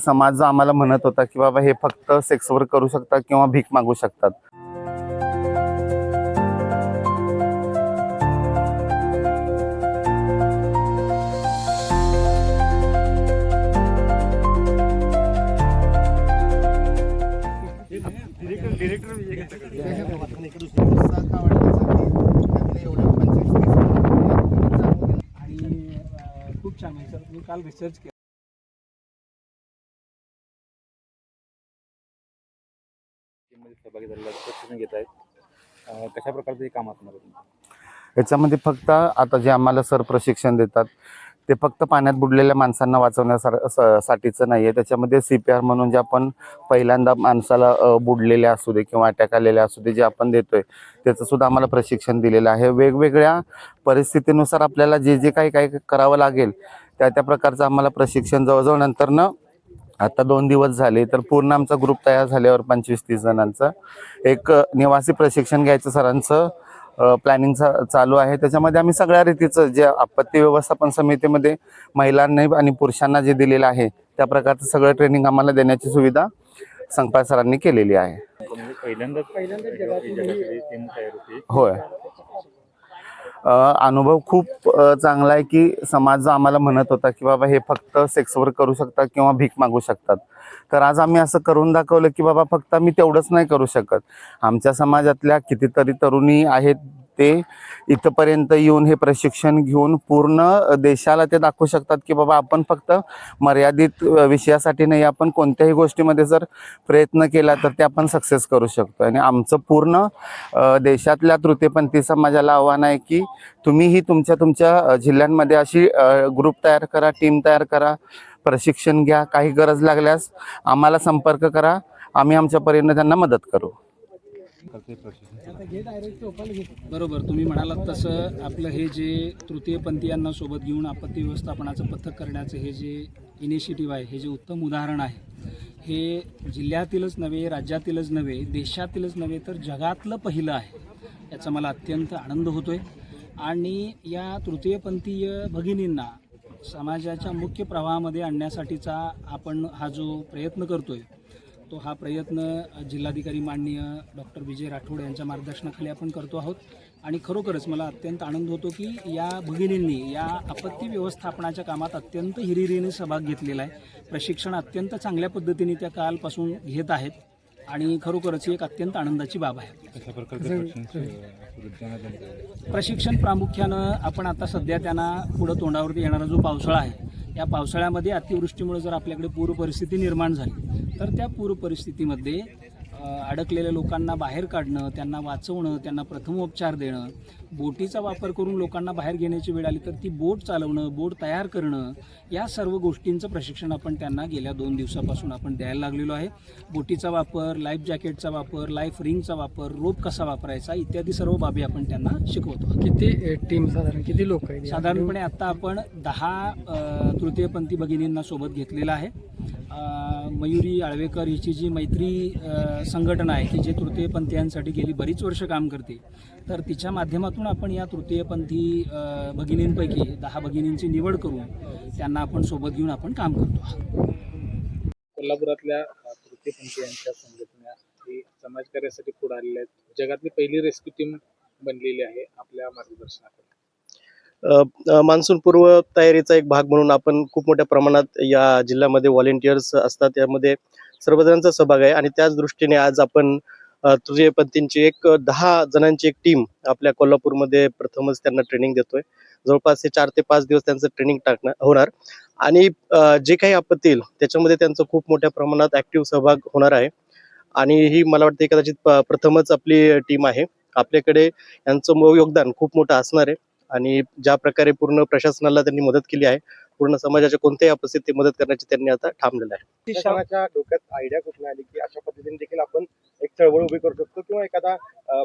समाज जो आम्हाला म्हणत होता की बाबा हे फक्त सेक्सवर करू शकतात किंवा भीक मागू शकतात. खूप छान आहे सर. मी काल रिसर्च केला. सहभागी झालेला प्रशिक्षण घेत आहेत. कशा प्रकारचं हे काम असणार आहे? याच्यामध्ये फक्त आता जे आम्हाला सर प्रशिक्षण देतात ते फक्त पाण्यात बुडलेल्या माणसांना वाचवण्यासाठीचं नाही आहे. त्याच्यामध्ये CPR म्हणून जे आपण पहिल्यांदा माणसाला बुडलेले असू दे किंवा अटॅक आलेले असू दे जे आपण देतोय त्याचं सुद्धा आम्हाला प्रशिक्षण दिलेलं आहे. वेगवेगळ्या परिस्थितीनुसार आपल्याला जे जे काही करावं लागेल त्या प्रकारचं आम्हाला प्रशिक्षण जवळजवळ नंतरनं आता 2 दिवस झाले तर पूर्ण आमचा ग्रुप तयार झाल्यावर 25-30 जणांचा एक निवासी प्रशिक्षण घ्यायचं सरांचं प्लॅनिंग चालू आहे. त्याच्यामध्ये आम्ही सगळ्या रीतीचं जे आपत्ती व्यवस्थापन समितीमध्ये महिलांनी आणि पुरुषांना जे दिलेलं आहे त्या प्रकारचं सगळं ट्रेनिंग आम्हाला देण्याची सुविधा संकपाळ सरांनी केलेली आहे. म्हणजे पहिल्यांदाच टीम तयार होती. होय, अनुभव खूप चांगला आहे की समाज जो आम्हाला म्हणत होता की बाबा हे फक्त सेक्सवर करू शकतात किंवा भीक मागू शकतात, तर आज आम्ही असं करून दाखवलं की बाबा फक्त आम्ही तेवढंच नाही करू शकत. आमच्या समाजातल्या कितीतरी तरुणी आहेत ते इथपर्यंत येऊन हे प्रशिक्षण घेऊन पूर्ण देशाला ते दाखवू शकतात की बाबा आपण फक्त मर्यादित विषयासाठी नाही, आपण कोणत्याही गोष्टीमध्ये जर प्रयत्न केला तर ते आपण सक्सेस करू शकतो. आणि आमचं पूर्ण देशातल्या तृतीयपंथी समाजाला आव्हान आहे की तुम्हीही तुमच्या जिल्ह्यांमध्ये अशी ग्रुप तयार करा, टीम तयार करा, प्रशिक्षण घ्या. काही गरज लागल्यास आम्हाला संपर्क करा, आम्ही आमच्या परीने त्यांना मदत करू. बरोबर, तुम्ही म्हणालात तसं आपलं हे जे तृतीयपंथीयांना सोबत घेऊन आपत्ती व्यवस्थापनाचं पथक करण्याचं हे जे इनिशिएटिव्ह आहे, हे जे उत्तम उदाहरण आहे, हे जिल्ह्यातीलच नव्हे, राज्यातीलच नव्हे, देशातीलच नव्हे तर जगातलं पहिलं आहे. याचा मला अत्यंत आनंद होतोय. आणि या तृतीयपंथीय भगिनींना समाजाच्या मुख्य प्रवाहामध्ये आणण्यासाठीचा आपण हा जो प्रयत्न करतोय तो हा प्रयत्न जिल्हाधिकारी माननीय डॉक्टर विजय राठोड यांच्या मार्गदर्शनाखाली आपण करतो आहोत. आणि खरोखरच मला अत्यंत आनंद होतो की या भगिनींनी या आपत्ती व्यवस्थापनाच्या कामात अत्यंत हिरिरीने सहभाग घेतलेला आहे. प्रशिक्षण अत्यंत चांगल्या पद्धतीने त्या कालपासून घेत आहेत आणि खरोखरच ही एक अत्यंत आनंदाची बाब आहे. प्रशिक्षण प्रामुख्यानं आपण आता सध्या त्यांना पुढं तोंडावरती येणारा जो पावसाळा आहे, या पावसाळ्यामध्ये अतिवृष्टीमुळे जर आपल्याकडे पूर परिस्थिती निर्माण झाली तर त्या पूर परिस्थितीमध्ये अडकलेल्या लोकांना बाहेर काढणं, त्यांना वाचवणं, त्यांना प्रथमोपचार देणं, बोटीचा वापर करून लोकांना बाहेर घेण्याची वेळ आली तर ती बोट चालवणं, बोट तयार करणं, या सर्व गोष्टींचं प्रशिक्षण आपण त्यांना गेल्या 2 दिवसापासून आपण द्यायला लागलेलो आहे. बोटीचा वापर, लाईफ जॅकेटचा वापर, लाईफ रिंगचा वापर, रोप कसा वापरायचा इत्यादी सर्व बाबी आपण त्यांना शिकवतो. किती टीम साधारण किती लोक आहेत? साधारणपणे आता आपण 10 तृतीयपंथी भगिनींना सोबत घेतलेला आहे. मयुरी आळवेकर हिची जी मैत्री संघटना आहे की जे तृतीयपंथीयांसाठी गेली बरीच वर्ष काम करते, तर तिच्या माध्यमातून आपण या तृतीयपंथी भगिनींपैकी 10 भगिनींची निवड करून त्यांना आपण सोबत घेऊन आपण काम करतो. कोल्हापुरातल्या तृतीयपंथीयांच्या संघटना ही समाजकार्यासाठी पुढे आलेल्या आहेत. जगातली पहिली रेस्क्यू टीम बनलेली आहे आपल्या मार्गदर्शनाखाली. मान्सून पूर्व तयारीचा एक भाग म्हणून आपण खूप मोठ्या प्रमाणात या जिल्ह्यामध्ये व्हॉलेंटियर्स असतात, यामध्ये सर्वजणांचा सहभाग आहे. आणि त्याच दृष्टीने आज आपण तृतीयपंथींची एक 10 जणांची एक टीम आपल्या कोल्हापूरमध्ये प्रथमच त्यांना ट्रेनिंग देतोय. जवळपास हे 4 ते 5 दिवस त्यांचं ट्रेनिंग होणार आणि जे काही आपत्ती येईल त्याच्यामध्ये त्यांचं खूप मोठ्या प्रमाणात ऍक्टिव्ह सहभाग होणार आहे. आणि ही मला वाटते कदाचित प्रथमच आपली टीम आहे. आपल्याकडे यांचं योगदान खूप मोठं असणार आहे. आणि ज्या प्रकारे पूर्ण प्रशासनाला त्यांनी मदत केली आहे, पूर्ण समाजाच्या कोणत्याही आपत्तीत मदत करण्याची त्यांनी आता ठामलेलं आहे. प्रशासनाच्या डोक्यात आयडिया कुठून आली की अशा पद्धतीने देखील आपण एक चळवळ उभी करू शकतो किंवा एखादा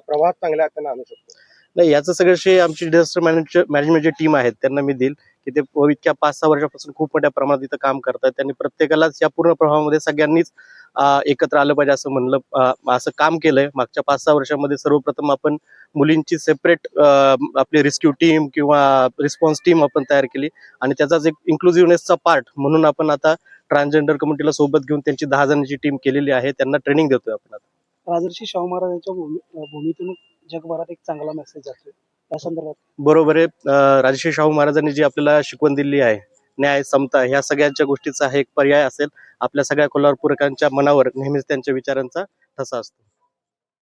प्रवाह चांगल्या अर्थाने आणू शकतो? नाही, याचं सगळं श्रेय आमची डिझास्टर मॅनेजमेंट जी टीम आहेत त्यांना मी देईल की ते इतक्या 5-6 वर्षापासून खूप मोठ्या प्रमाणात इथं काम करतात. त्यांनी प्रत्येकालाच या पूर्ण प्रवाहामध्ये सगळ्यांनीच एकत्र आलं पाहिजे असं म्हणलं, असं काम केलंय. मागच्या 5-6 वर्षामध्ये सर्वप्रथम आपण मुलींची सेपरेट आपली रेस्क्यू टीम किंवा रिस्पॉन्स टीम आपण तयार केली आणि त्याचाच एक इन्क्लुझिव्हनेसचा पार्ट म्हणून आपण आता ट्रान्सजेंडर कम्युनिटीला सोबत घेऊन त्यांची 10 जणांची टीम केलेली आहे. त्यांना ट्रेनिंग देतोय आपण आता. राजर्षी शाहू महाराजांच्या भूमीतून जगभरात एक चांगला मेसेज जातोय या संदर्भात. बरोबर आहे. राजर्षी शाहू महाराजांनी जी आपल्याला शिकवण दिली आहे, न्याय, समता, ह्या सगळ्यांच्या गोष्टीचा हा एक पर्याय असेल. आपल्या सगळ्या कोल्हापूरकरांच्या मनावर नेहमीच त्यांच्या विचारांचा ठसा असतो.